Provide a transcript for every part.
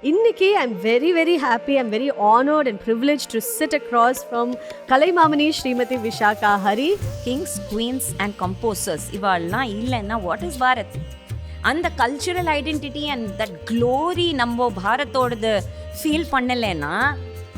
இன்னைக்கு I'm very very happy, I'm very honored and privileged to sit across from Kalaimamani Srimati Vishakha Hari. Kings, queens and composers இவாள்லாம் இல்லைன்னா what is Bharat? அந்த cultural identity and that glory நம்ம பாரத்தோடது feel பண்ணலைன்னா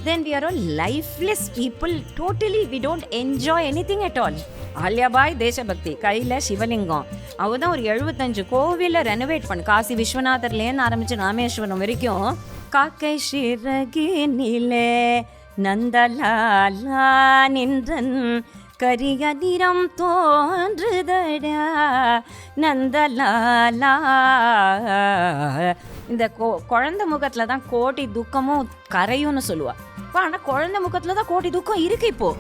then we are all lifeless people. Totally we don't enjoy anything at all. ஆலியாபாய் தேசபக்தி கையில் சிவலிங்கம் அவதான் ஒரு 75 கோவிலை ரெனோவேட் பண்ணு. காசி விஸ்வநாதர்லேருந்து ஆரம்பிச்சு ராமேஸ்வரம் வரைக்கும் காக்கை சிறகினிலே நந்தலாலா நின்றன் கரிய நிறம் தோன்றுதடா நந்தலாலா. இந்த குழந்தை முகத்தில் தான் கோடி துக்கமும் கரையும்னு சொல்லுவா. ஆனால் குழந்தை முகத்தில் தான் கோடி துக்கம் இருக்கு இப்போ.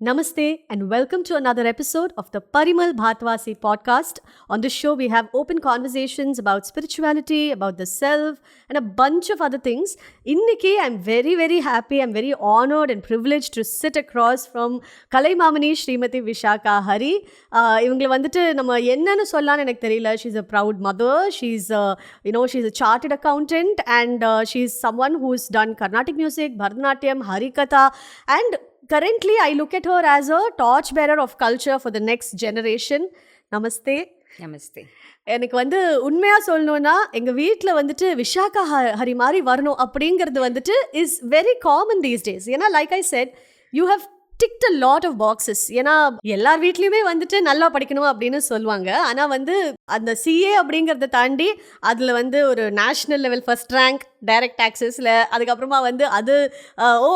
Namaste and welcome to another episode of the Parimal Bhatwasi podcast. On this show, we have open conversations about spirituality, about the self, and a bunch of other things. Inniki, I'm very, very happy, I'm very honored and privileged to sit across from Kalaimamani Srimati Vishakha Hari. இவங்களை வந்துட்டு நம்ம என்னன்னு சொல்லலான்னு எனக்கு தெரியல. She's a proud mother, she's a chartered accountant, and she's someone who's done Carnatic music, Bharatanatyam, Harikatha, and currently I look at her as a torchbearer of culture for the next generation. Namaste. நமஸ்தே. எனக்கு உண்மையாக சொல்லணும்னா எங்கள் வீட்டில் வந்துட்டு விஷாகா ஹரி மாதிரி வரணும் அப்படிங்கிறது வந்துட்டு is very common these days. ஏன்னா like I said you have ticked a lot of boxes. ஏன்னா எல்லார் வீட்லேயுமே வந்துட்டு நல்லா படிக்கணும் அப்படின்னு சொல்லுவாங்க. ஆனால் அந்த சிஏ அப்படிங்கிறத தாண்டி அதில் ஒரு national level first rank direct டாக்ஸஸில் அதுக்கப்புறமா அது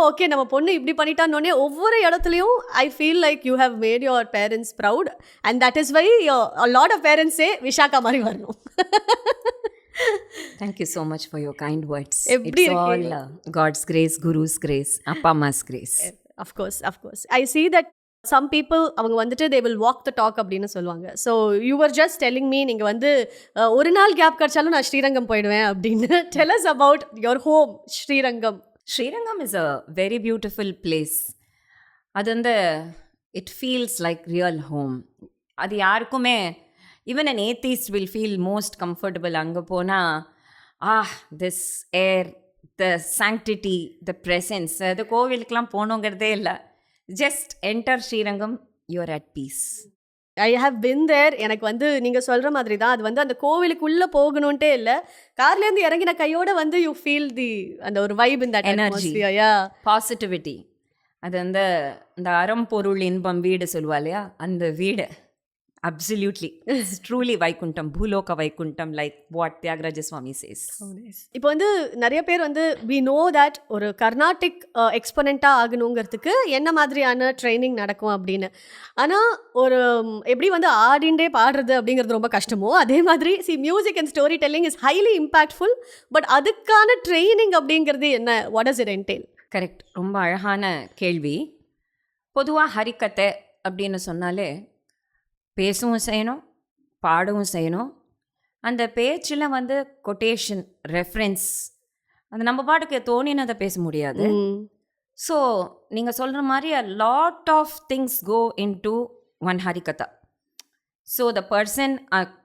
ஓகே நம்ம பொண்ணு இப்படி பண்ணிட்டான்னொடனே ஒவ்வொரு இடத்துலையும் I feel like you have made your parents proud and that is why lot of பேரண்ட்ஸே விஷாக்கா மாதிரி வரணும். Thank you so much for your kind words. It's all God's grace, Guru's grace, Appa Amma's grace. Of course. I see that some people அவங்க வந்துட்டு they will walk the talk அப்படின்னு சொல்லுவாங்க. So you were just telling me நீங்கள் ஒரு நாள் gap கிடைச்சாலும் நான் ஸ்ரீரங்கம் போயிடுவேன் அப்படின்னு. Tell us about your home, Srirangam. Srirangam is a very beautiful place. அது it feels like real home. அது யாருக்குமே even an atheist will feel most comfortable அங்கே போனால் this air, the sanctity, the presence. அது கோவிலுக்கெலாம் போகணுங்கிறதே இல்லை. Just enter Srirangam, you are at peace. I have been there. எனக்கு நீங்கள் சொல்கிற மாதிரி தான் அது அந்த கோவிலுக்குள்ளே போகணுன்ட்டே இல்லை, கார்லேருந்து இறங்கின கையோட யூ ஃபீல் அந்த ஒரு வைப், இந்த எனர்ஜி, பாசிட்டிவிட்டி. அது இந்த அறம்பொருள் இன்பம் வீடு சொல்லுவா இல்லையா, அந்த வீடு absolutely it's truly vaikuntam, bhuloka vaikuntam, like what Tyagaraja Swami says. இப்போ நிறைய பேர் we know that ஒரு கர்நாடிக் எக்ஸ்போனெண்ட்டாக ஆகணுங்கிறதுக்கு என்ன மாதிரியான ட்ரைனிங் நடக்கும் அப்படின்னு. ஆனால் ஒரு எப்படி ஆடிண்டே பாடுறது அப்படிங்கிறது ரொம்ப கஷ்டமோ அதே மாதிரி music and story telling is highly impactful. But அதுக்கான ட்ரைனிங் அப்படிங்கிறது என்ன, வாட் டஸ் இட் என்டெயில்? கரெக்ட், ரொம்ப அழகான கேள்வி. பொதுவாக ஹரிக்கத்தை அப்படின்னு சொன்னாலே பேசவும் செய்யணும், பாடவும் செய்யணும். அந்த பேச்சில் கொட்டேஷன், ரெஃபரன்ஸ், அது நம்ம பாட்டுக்கு தோணினதை பேச முடியாது. ஸோ நீங்கள் சொல்கிற மாதிரி a lot of things go into one Harikatha. So the person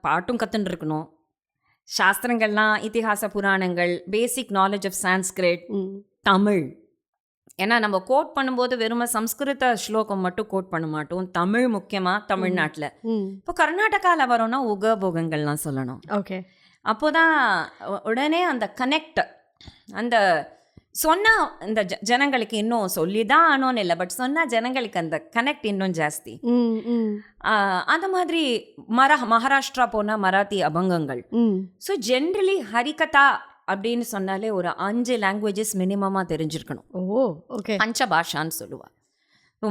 பாட்டும் கற்றுன்னு இருக்கணும், சாஸ்திரங்கள்லாம், இதிகாச புராணங்கள், basic knowledge of Sanskrit, Tamil. ஏன்னா நம்ம கோட் பண்ணும்போது வெறும் சம்ஸ்கிருத ஸ்லோகம் மட்டும் கோட் பண்ண மாட்டோம், தமிழ் முக்கியமாக தமிழ்நாட்டில். இப்போ கர்நாடகாவில் வரோன்னா உகபோகங்கள்லாம் சொல்லணும். ஓகே, அப்போதான் உடனே அந்த கனெக்ட், அந்த சொன்னால் இந்த ஜனங்களுக்கு இன்னும் சொல்லி தான் ஆனோன்னு இல்லை, பட் சொன்னால் ஜனங்களுக்கு அந்த கனெக்ட் இன்னும் ஜாஸ்தி. அந்த மாதிரி மகாராஷ்டிரா போனால் மராத்தி அபங்கங்கள். ஸோ ஜென்ரலி ஹரிகதா அப்படின்னு சொன்னாலே ஒரு 5 லாங்குவேஜஸ் மினிமமாக தெரிஞ்சிருக்கணும். ஓ, ஓகே. பஞ்ச பாஷான்னு சொல்லுவாள்.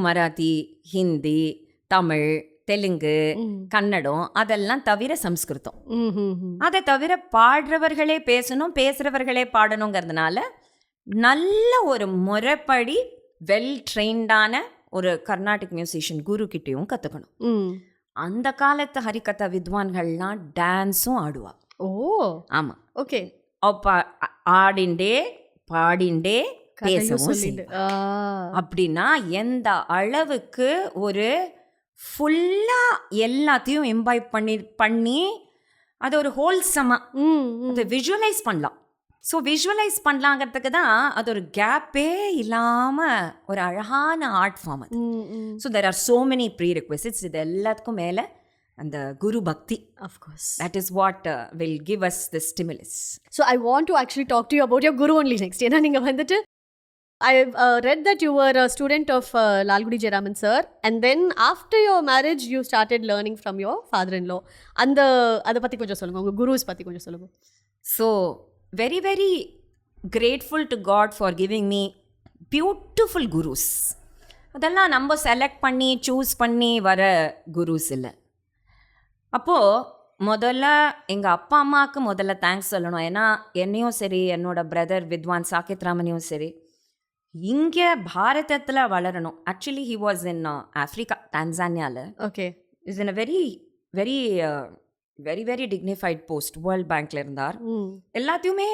மராத்தி, ஹிந்தி, தமிழ், தெலுங்கு, கன்னடம், அதெல்லாம் தவிர சம்ஸ்கிருதம். அதை தவிர பாடுறவர்களே பேசணும், பேசுகிறவர்களே பாடணுங்கிறதுனால நல்ல ஒரு முறைப்படி வெல் ட்ரெயின்டான ஒரு கர்நாடிக் மியூசிஷியன் குரு கிட்டேயும் கற்றுக்கணும். அந்த காலத்து ஹரிகதா வித்வான்கள்லாம் டான்ஸும் ஆடுவா. ஓ, ஆமாம், ஓகே. ஆடிண்டே பாடிண்டே பேசவும் செய்வார். அப்படின்னா எந்த அளவுக்கு ஒரு ஃபுல்லாக எல்லாத்தையும் இம்பாய்ப் பண்ணி அது ஒரு ஹோல்சமாக அதை விஷுவலைஸ் பண்ணலாம். ஸோ விஷுவலைஸ் பண்ணலாங்கிறதுக்கு தான் அது ஒரு கேப்பே இல்லாமல் ஒரு அழகான ஆர்ட் ஃபார்ம் அது. So there are so many prerequisites. இது எல்லாத்துக்கும் மேலே அந்த குரு பக்தி, of course, that is what will give us the stimulus. So I want to actually talk to you about your guru only next. ஏன்னா நீங்க வந்துட்டு I've read that you were a student of Lalgudi Jayaraman sir, and then after your marriage you started learning from your father-in-law. அந்த அதை பற்றி கொஞ்சம் சொல்லுங்கள், உங்கள் குருஸ் பற்றி கொஞ்சம் சொல்லுங்கள். So very very grateful to God for giving me beautiful gurus. அதெல்லாம் நம்ம செலக்ட் பண்ணி சூஸ் பண்ணி வர குருஸ் இல்லை. அப்போது முதல்ல எங்கள் அப்பா அம்மாவுக்கு முதல்ல தேங்க்ஸ் சொல்லணும். ஏன்னா என்னையும் சரி, என்னோட பிரதர் வித்வான் சாக்கித் ராமனையும் சரி, இங்கே பாரதத்தில் வளரணும். Actually he was in Africa, டான்சானியாவில். Okay. Is in a very very very very dignified post, world பேங்க்ல இருந்தார். எல்லாத்தையுமே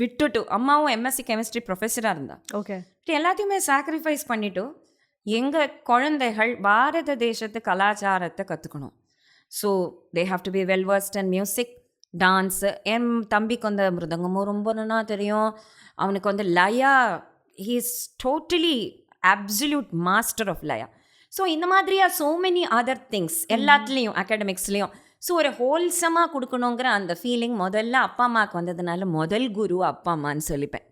விட்டுட்டு, அம்மாவும் எம்எஸ்சி கெமிஸ்ட்ரி ப்ரொஃபஸராக இருந்தார். ஓகே. எல்லாத்தையுமே சாக்ரிஃபைஸ் பண்ணிவிட்டு எங்கள் குழந்தைகள் பாரத தேசத்து கலாச்சாரத்தை கற்றுக்கணும். So they have to be well versed and music, dance. என் தம்பிக்கு வந்து மிருதங்கமும் ரொம்ப நல்லா தெரியும். அவனுக்கு வந்து லயா, he is totally absolute master of laya. So இந்த மாதிரியா so many other things எல்லாத்துலேயும், அகாடமிக்ஸ்லேயும். ஸோ ஒரு ஹோல்சமாக கொடுக்கணுங்கிற அந்த ஃபீலிங் முதல்ல அப்பா அம்மாவுக்கு வந்ததுனால முதல் குரு அப்பா அம்மான்னு சொல்லிப்பேன்.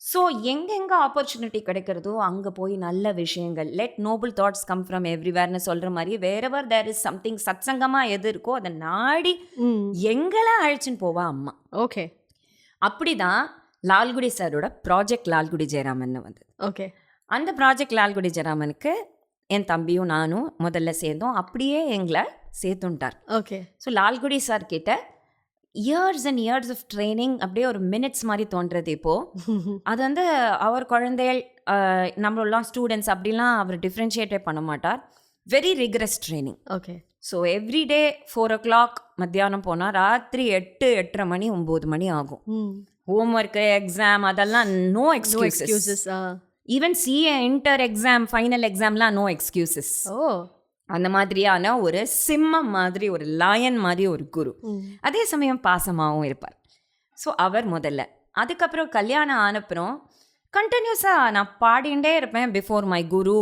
ஸோ எங்கெங்கே ஆப்பர்ச்சுனிட்டி கிடைக்கிறதோ அங்கே போய் நல்ல விஷயங்கள், let noble thoughts come from எவ்ரிவேர்னு சொல்கிற மாதிரி, வேறெவர் தேர் இஸ் சம்திங் சத்சங்கமாக எது இருக்கோ அதை நாடி எங்கெல்லாம் அழைச்சின்னு போவா அம்மா. ஓகே. அப்படி தான் லால்குடி சாரோட ப்ராஜெக்ட் லால்குடி ஜெயராமன் வந்து. ஓகே. அந்த ப்ராஜெக்ட் லால்குடி ஜெயராமனுக்கு என் தம்பியும் நானும் முதல்ல சேர்ந்தோம். அப்படியே எங்களை சேர்த்துட்டார். ஓகே. ஸோ லால்குடி சார் கிட்ட years and years of training அப்படியே ஒரு மினிட்ஸ் மாதிரி தோன்றது. இப்போது அது வந்து அவர் குழந்தைகள், நம்மளெல்லாம் ஸ்டூடெண்ட்ஸ் அப்படிலாம் அவர் டிஃப்ரென்ஷியேட்டே பண்ண மாட்டார். Very rigorous training. Okay. So everyday 4 o'clock மத்தியானம் போனால் ராத்திரி 8-8:30 மணி 9 மணி ஆகும். ஹோம்ஒர்க்கு, எக்ஸாம், அதெல்லாம் no excuses. Even CA inter exam, final எக்ஸாம்லாம் நோ எக்ஸ்கியூசஸ். அந்த மாதிரியான ஒரு சிம்மம் மாதிரி, ஒரு லயன் மாதிரி ஒரு குரு. அதே சமயம் பாசமாகவும் இருப்பார். ஸோ அவர் முதல்ல. அதுக்கப்புறம் கல்யாணம் ஆனப்புறம் கண்டினியூஸாக நான் பாடிண்டே இருப்பேன். பிஃபோர் மை குரு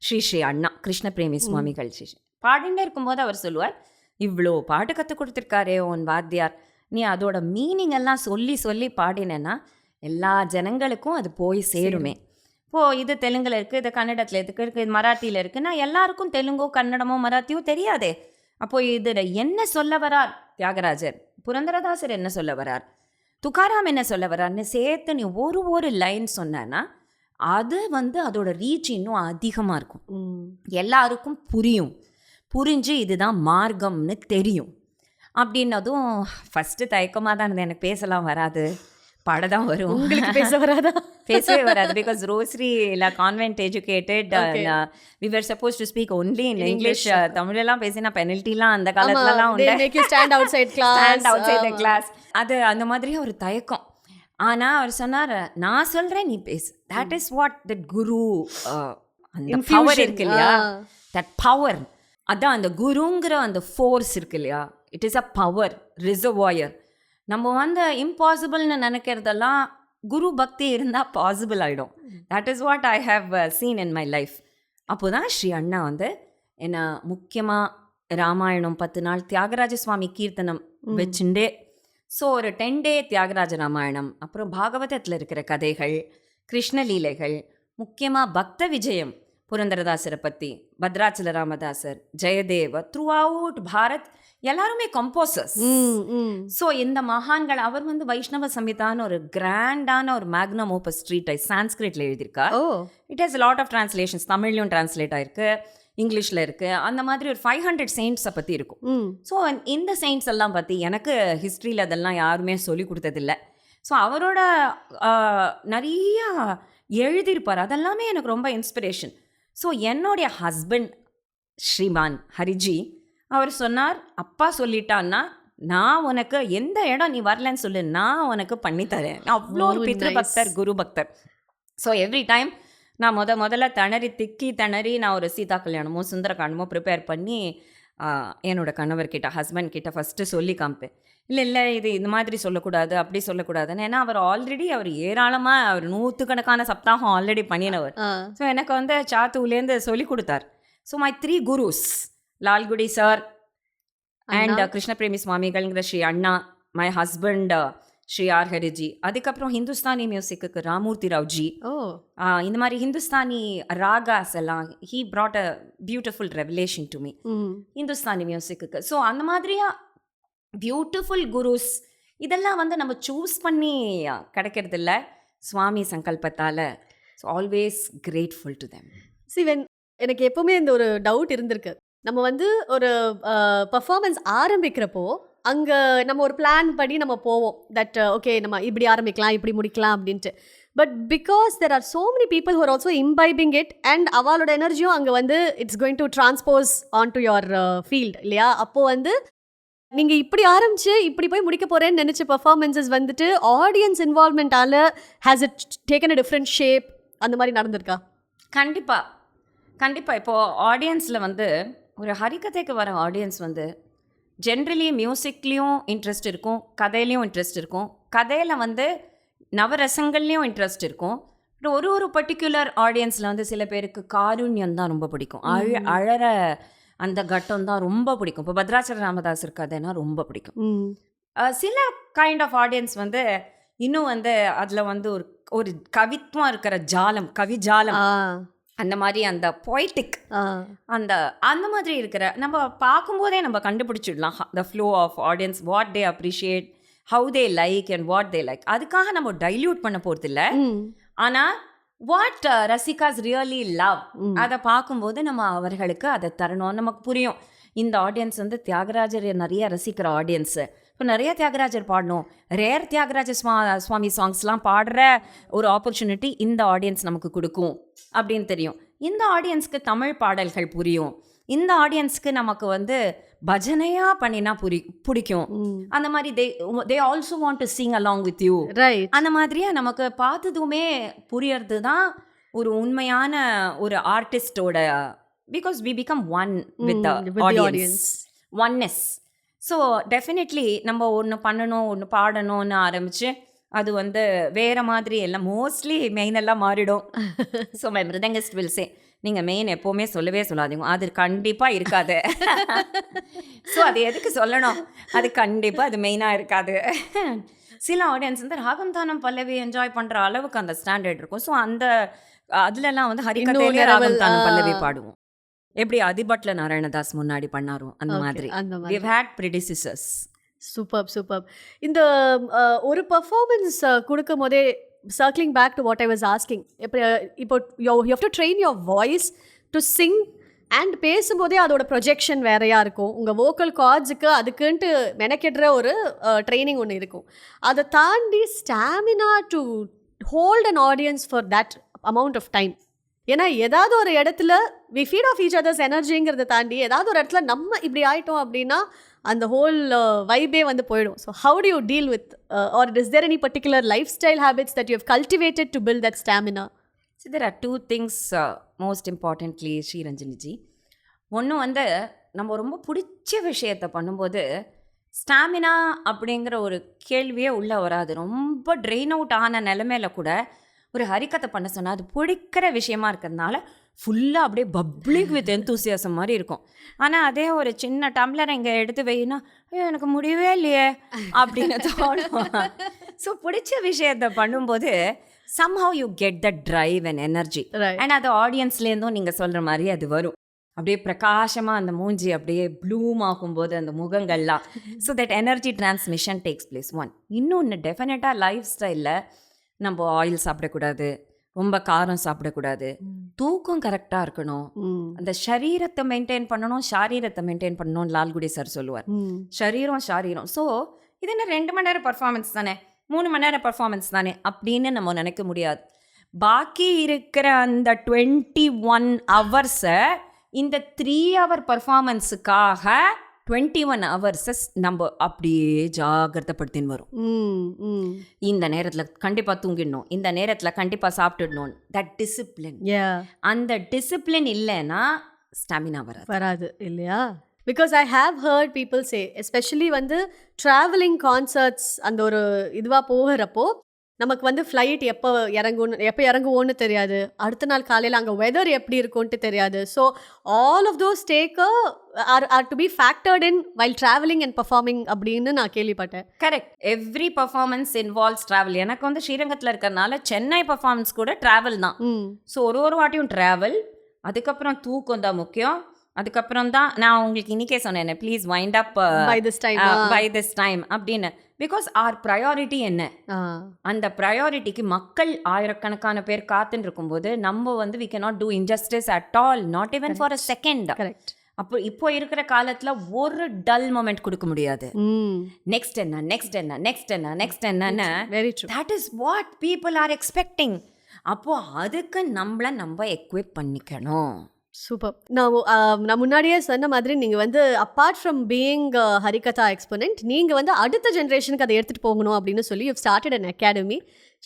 ஷிஷ்யா அண்ணா கிருஷ்ண பிரேமி சுவாமிகள் ஷிஷ்யா பாடிண்டே இருக்கும்போது அவர் சொல்லுவார், இவ்வளோ பாட்டு கற்றுக் கொடுத்துருக்காரே உன் வாத்தியார், நீ அதோட மீனிங் எல்லாம் சொல்லி சொல்லி பாடினேன்னா எல்லா ஜனங்களுக்கும் அது போய் சேருமே. இப்போது இது தெலுங்கில் இருக்குது, இது கன்னடத்தில் இருக்குது, இது மராத்தியில் இருக்குன்னா எல்லாருக்கும் தெலுங்கோ கன்னடமோ மராத்தியோ தெரியாதே. அப்போது இதில் என்ன சொல்ல வரார் தியாகராஜர், புரந்தரதாசர் என்ன சொல்ல வரார், துக்காராம் என்ன சொல்ல வரார்னு சேர்த்து நீ ஒரு லைன் சொன்னா அது வந்து அதோட ரீச் இன்னும் அதிகமாக இருக்கும். எல்லாருக்கும் புரிஞ்சு இதுதான் மார்க்கம்னு தெரியும். அப்படின்னதும் ஃபஸ்ட்டு தயக்கமாக தான் இருந்தது. எனக்கு பேசலாம் வராது, பாடதான் வரும். உங்களுக்கு பேச வராதா? பேசவே வராது. பிகாஸ் ரோஸ்ரி இல்லை convent educated, we were supposed to speak only in English. தமிழெல்லாம் பேசினா பெனல்ட்டிலாம் அந்த காலத்துலலாம் உண்டு. Stand outside class. அது அந்த மாதிரி ஒரு தயக்கம். ஆனால் அவர் சொன்னார், நான் சொல்கிறேன் நீ பேசு. தட் இஸ் வாட் தட் குரு, அந்த பவர் இருக்கு இல்லையா, தட் பவர், அதான் அந்த குருங்கிற அந்த ஃபோர்ஸ் இருக்கு இல்லையா, it is a power reservoir. நம்ம வந்து இம்பாசிபிள்னு நினைக்கிறதெல்லாம் குரு பக்தி இருந்தால் பாசிபிள் ஆகிடும். That is what I have seen in my life. அப்போ தான் ஸ்ரீ அண்ணா வந்து என்னை முக்கியமாக ராமாயணம் 10 நாள் தியாகராஜ சுவாமி கீர்த்தனம் வச்சுட்டே, ஸோ ஒரு 10 day தியாகராஜ ராமாயணம், அப்புறம் பாகவதத்தில் இருக்கிற கதைகள், கிருஷ்ணலீலைகள், முக்கியமாக பக்த விஜயம் புரந்தரதாசரை பற்றி, பத்ராச்சல ராமதாசர், ஜெயதேவ, த்ரூ அவுட் பாரத் எல்லாருமே கம்போசர்ஸ். ஸோ இந்த மகான்கள், அவர் வந்து வைஷ்ணவ சம்ஹிதான்னு ஒரு கிராண்டான ஒரு மேக்னம் ஓபஸ் ட்ரீடைஸ் சான்ஸ்கிரிட்ல எழுதியிருக்கார். It has lot of translations, தமிழ்லையும் டிரான்ஸ்லேட் ஆயிருக்கு, இங்கிலீஷில் இருக்குது. அந்த மாதிரி ஒரு 500 செயின்ட்ஸை பற்றி இருக்கும். ஸோ இந்த செயின்ட்ஸ் எல்லாம் பற்றி எனக்கு ஹிஸ்ட்ரியில் அதெல்லாம் யாருமே சொல்லி கொடுத்ததில்லை. ஸோ அவரோட நிறைய எழுதியிருப்பார், அதெல்லாமே எனக்கு ரொம்ப இன்ஸ்பிரேஷன். ஸோ என்னுடைய ஹஸ்பண்ட் ஸ்ரீமான் ஹரிஜி அவர் சொன்னார், அப்பா சொல்லிட்டான்னா நான் உனக்கு எந்த இடம் நீ வரலன்னு சொல்லு, நான் உனக்கு பண்ணித்தரேன். அவ்வளோ ஒரு பித்ரு பக்தர், குரு பக்தர். ஸோ எவ்ரி டைம் நான் முதல்ல திணறி நான் ஒரு சீதா கல்யாணமோ சுந்தரகாண்டமோ ப்ரிப்பேர் பண்ணி என்னோடய கணவர்கிட்ட ஹஸ்பண்ட் கிட்ட ஃபஸ்ட்டு சொல்லி காமிப்பேன். இல்லை இது இந்த மாதிரி சொல்லக்கூடாது, அப்படி சொல்லக்கூடாதுன்னு. ஏன்னா அவர் ஏராளமாக அவர் 100கணக்கான சப்தாகம் ஆல்ரெடி பண்ணினவர். ஸோ எனக்கு வந்து சாத்துலேருந்து சொல்லி கொடுத்தார். So my 3 gurus, Lalgudi sir and Krishna Premi சுவாமிகள்ங்கிற Shri Anna, my husband Shri R Hariji, அதுக்கப்புறம் ஹிந்துஸ்தானி மியூசிக்கு ராமூர்த்தி ராவ்ஜி, இந்த மாதிரி ஹிந்துஸ்தானி ராகாஸ் எல்லாம் he brought a beautiful revelation to me Hindustani music. So அந்த மாதிரியா பியூட்டிஃபுல் குருஸ் இதெல்லாம் வந்து நம்ம சூஸ் பண்ணி கிடைக்கிறது இல்லை, சுவாமி சங்கல்பத்தால். So always grateful to them. Sivan, எனக்கு எப்பவுமே இந்த ஒரு டவுட் இருந்திருக்கு. நம்ம வந்து ஒரு பர்ஃபார்மன்ஸ் ஆரம்பிக்கிறப்போ அங்கே நம்ம ஒரு பிளான் படி நம்ம போவோம், தட் ஓகே நம்ம இப்படி ஆரம்பிக்கலாம் இப்படி முடிக்கலாம் அப்படின்ட்டு. But because there are so many people who are also imbibing it and அவளோட எனர்ஜியும் அங்கே வந்து it's going to transpose on to your field இல்லையா? அப்போது வந்து நீங்கள் இப்படி ஆரம்பிச்சு இப்படி போய் முடிக்க போகிறேன்னு நினச்ச பர்ஃபார்மன்ஸஸ் வந்துட்டு ஆடியன்ஸ் இன்வால்மெண்ட்டால் has it taken a different shape, அந்த மாதிரி நடந்திருக்கா? கண்டிப்பாக இப்போது ஆடியன்ஸில் வந்து ஒரு ஹரிகதைக்கு வர ஆடியன்ஸ் வந்து ஜென்ரலி மியூசிக்லேயும் இன்ட்ரெஸ்ட் இருக்கும், கதையிலையும் இன்ட்ரெஸ்ட் இருக்கும், கதையில் வந்து நவரசங்கள்லேயும் இன்ட்ரெஸ்ட் இருக்கும். ஒரு பர்டிகுலர் ஆடியன்ஸில் வந்து சில பேருக்கு காருண்யம் தான் ரொம்ப பிடிக்கும், அழற அந்த கட்டம் தான் ரொம்ப பிடிக்கும். இப்போ பத்ராச்சல ராமதாஸ் கதைனா ரொம்ப பிடிக்கும். சில கைண்ட் ஆஃப் ஆடியன்ஸ் வந்து இன்னும் வந்து அதில் வந்து ஒரு கவித்துவம் இருக்கிற ஜாலம், கவிஜாலம், அந்த மாதிரி அந்த பொய்டிக் அந்த மாதிரி இருக்கிற நம்ம பார்க்கும்போதே நம்ம கண்டுபிடிச்சிடலாம் the flow of audience, what they appreciate, how they like and what they like. அதுக்காக நம்ம டைல்யூட் பண்ண போகிறது இல்லை, ஆனால் வாட் ரசிகாஸ் ரியலி லவ் அதை பார்க்கும்போது நம்ம அவர்களுக்கு அதை தரணும். நமக்கு புரியும் இந்த ஆடியன்ஸ் வந்து தியாகராஜர் நிறைய ரசிக்கிற ஆடியன்ஸு, இப்போ நிறைய தியாகராஜர் பாடணும், ரேர் தியாகராஜ சுவாமி சாங்ஸ்லாம் பாடுற ஒரு ஆப்பர்ச்சுனிட்டி இந்த ஆடியன்ஸ் நமக்கு கொடுக்கும் அப்படின்னு தெரியும். இந்த ஆடியன்ஸ்க்கு தமிழ் பாடல்கள் புரியும், இந்த ஆடியன்ஸ்க்கு நமக்கு வந்து பஜனையா பண்ணினா பிடிக்கும், அந்த மாதிரி they also want to sing along with you, right? அந்த மாதிரியா நமக்கு பார்த்ததுமே புரியறது தான் ஒரு உண்மையான ஒரு ஆர்டிஸ்டோட, because we become one with the audience, oneness. So definitely நம்ம ஒன்று பண்ணணும், ஒன்று பாடணும்னு ஆரம்பித்து அது வந்து வேறு மாதிரி எல்லாம் மோஸ்ட்லி மெயினெல்லாம் மாறிடும். ஸோ மை மிருதங்கஸ்ட் வில் சே, நீங்கள் மெயின் எப்போவுமே சொல்லவே சொல்லாதீங்க, அது கண்டிப்பாக இருக்காது. ஸோ அது எதுக்கு சொல்லணும், அது கண்டிப்பாக அது மெயினாக இருக்காது. சில ஆடியன்ஸ் வந்து ராகம் தானம் பல்லவி என்ஜாய் பண்ணுற அளவுக்கு அந்த ஸ்டாண்டர்ட் இருக்கும். ஸோ அந்த அதுலலாம் வந்து ஹரிகதையிலே ராகம் தானம் பல்லவி பாடுவோம், எப்படி அதிபட்ல நாராயணதாஸ் முன்னாடி பண்ணாரோ அந்த மாதிரி. we've had predecessors. சூப்பர். இந்த ஒரு பர்ஃபார்மன்ஸ் கொடுக்கும் போதே circling back to what I was asking, இப்போ you have to train your voice to sing and பேசும்போதே அதோட ப்ரொஜெக்ஷன் வேறையா இருக்கும், உங்கள் வோக்கல் கார்ட்ஸுக்கு அதுக்குன்ட்டு மெனக்கிடுற ஒரு ட்ரைனிங் ஒன்று இருக்கும். அதை தாண்டி stamina to hold an audience for that amount of time. ஏன்னா ஏதாவது ஒரு இடத்துல we feed off each others எனர்ஜிங்கிறத தாண்டி ஏதாவது ஒரு இடத்துல நம்ம இப்படி ஆகிட்டோம் அப்படின்னா அந்த ஹோல் வைபே வந்து போயிடும். So how do you deal with or is there any particular lifestyle habits that you have cultivated to build that stamina? So there are two things most importantly, Sriranjaniji. ஒன்று வந்து நம்ம ரொம்ப பிடிச்ச விஷயத்தை பண்ணும்போது ஸ்டாமினா அப்படிங்கிற ஒரு கேள்வியே உள்ளே வராது. ரொம்ப ட்ரெயின் அவுட் ஆன நிலைமையில கூட ஒரு ஹரிக்கதை பண்ண சொன்னால் அது பிடிக்கிற விஷயமா இருக்கிறதுனால ஃபுல்லாக அப்படியே பப்ளிக் வித் எந்தூசியாசம் மாதிரி இருக்கும். ஆனால் அதே ஒரு சின்ன டம்ளர் இங்கே எடுத்து வைனா ஐயோ எனக்கு முடியவே இல்லையே அப்படின்னு தோணும். ஸோ பிடிச்ச விஷயத்தை பண்ணும்போது somehow you get that drive and energy, and அது ஆடியன்ஸ்லேருந்தும் நீங்கள் சொல்கிற மாதிரி அது வரும். அப்படியே பிரகாசமாக அந்த மூஞ்சி அப்படியே ப்ளூம் ஆகும்போது அந்த முகங்கள்லாம், so that energy transmission takes place. One. இன்னொன்று டெஃபினட்டாக லைஃப் ஸ்டைலில் நம்ம ஆயில் சாப்பிடக்கூடாது, ரொம்ப காரம் சாப்பிடக்கூடாது, தூக்கம் கரெக்டாக இருக்கணும், அந்த ஷரீரத்தை மெயின்டைன் பண்ணணும், ஷாரீரத்தை மெயின்டைன் பண்ணணும்னு லால்குடி சார் சொல்லுவார். ஷரீரம். ஸோ இது என்ன 2 மணி நேரம் பர்ஃபார்மன்ஸ் தானே, 3 மணி நேரம் பர்ஃபார்மன்ஸ் தானே அப்படின்னு நம்ம நினைக்க முடியாது. பாக்கி இருக்கிற அந்த 21 ஹவர்ஸை இந்த 3 ஹவர் பர்ஃபார்மன்ஸுக்காக 21 hours நம்ம அப்படியே ஜாகிரதைப்படுத்தின்னு வரும். இந்த நேரத்தில் கண்டிப்பாக தூங்கிடணும், இந்த நேரத்தில் கண்டிப்பாக சாப்பிட்டுடணும். தட் டிசிப்ளின், அந்த டிசிப்ளின் இல்லைன்னா ஸ்டாமினா வராது இல்லையா? Because I have hurt people say, especially வந்து ட்ராவலிங் கான்சர்ட்ஸ் அந்த ஒரு இதுவாக போகிறப்போ நமக்கு வந்து ஃப்ளைட் எப்போ இறங்குவோன்னு தெரியாது, அடுத்த நாள் காலையில் அங்கே வெதர் எப்படி இருக்கும்ன்ட்டு தெரியாது. So all of those are to be factored in while travelling and performing அப்படின்னு நான் கேள்விப்பட்டேன். Correct. Every performance involves travel. எனக்கு வந்து ஸ்ரீரங்கத்தில் இருக்கிறதுனால சென்னை பர்ஃபார்மன்ஸ் கூட ட்ராவல் தான். ஸோ ஒரு வாட்டியும் ட்ராவல், அதுக்கப்புறம் தூக்கம் தான் முக்கியம். அதுக்கப்புறம் தான் நான் உங்களுக்கு இன்னைக்கே சொன்னேன், please wind up by this time அப்படின்னு. பிகாஸ் ஆர் ப்ரையாரிட்டி என்ன, அந்த ப்ரையாரிட்டிக்கு மக்கள் ஆயிரக்கணக்கான பேர் காத்துன்னு இருக்கும்போது நம்ம வந்து we cannot do injustice at all, not even for a second. அப்போ இப்போ இருக்கிற காலத்துல ஒரு டல் மொமெண்ட் கொடுக்க முடியாது. நெக்ஸ்ட் என்ன நெக்ஸ்ட் என்ன நெக்ஸ்ட் என்ன நெக்ஸ்ட் என்னன்னு, that is what people are expecting. அப்போ அதுக்கு நம்ம எக்விப் பண்ணிக்கணும். சூப்பர். நான் முன்னாடியே சொன்ன மாதிரி நீங்கள் வந்து apart from being Harikatha exponent, நீங்கள் வந்து அடுத்த ஜென்ரேஷனுக்கு அதை எடுத்துகிட்டு போகணும் அப்படின்னு சொல்லி you started an academy.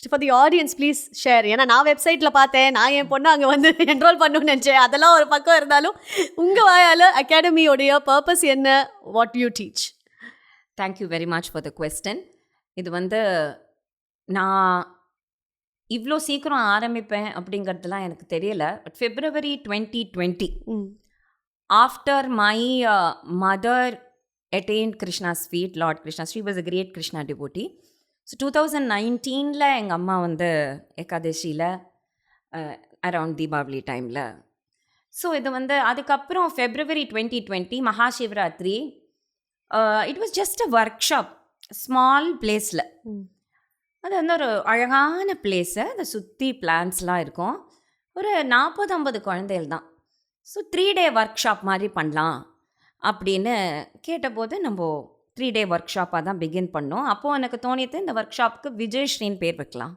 For the audience please share. ஏன்னா நான் வெப்சைட்டில் பார்த்தேன், நான் என் பொண்ணு அங்கே வந்து என்ரோல் பண்ணணும்னு நினச்சேன், அதெல்லாம் ஒரு பக்கம் இருந்தாலும் உங்கள் வாயால் அகாடமியோடைய பர்பஸ் என்ன, what you teach? Thank you very much for the question. இது வந்து நான் இவ்வளோ சீக்கிரம் ஆரம்பிப்பேன் அப்படிங்கிறதுலாம் எனக்கு தெரியல. But February 2020, after my mother attained Krishna's feet, Lord Krishna, she was a great Krishna devotee. So 2019 எங்கள் அம்மா வந்து ஏகாதசியில் அரவுண்ட் தீபாவளி டைமில். ஸோ இது வந்து அதுக்கப்புறம் February 2020 Mahashivratri, it was just a workshop, small பிளேஸில். அது வந்து ஒரு அழகான பிளேஸு, அதை சுற்றி பிளான்ஸ்லாம் இருக்கும். ஒரு 40-50 குழந்தைகள் தான். ஸோ 3 day ஒர்க் ஷாப் மாதிரி பண்ணலாம் அப்படின்னு கேட்டபோது நம்ம 3 day ஒர்க் ஷாப்பாக தான் பிகின் பண்ணோம். அப்போது எனக்கு தோணியது இந்த ஒர்க் ஷாப்புக்கு விஜயஸ்ரீன்னு பேர் வைக்கலாம்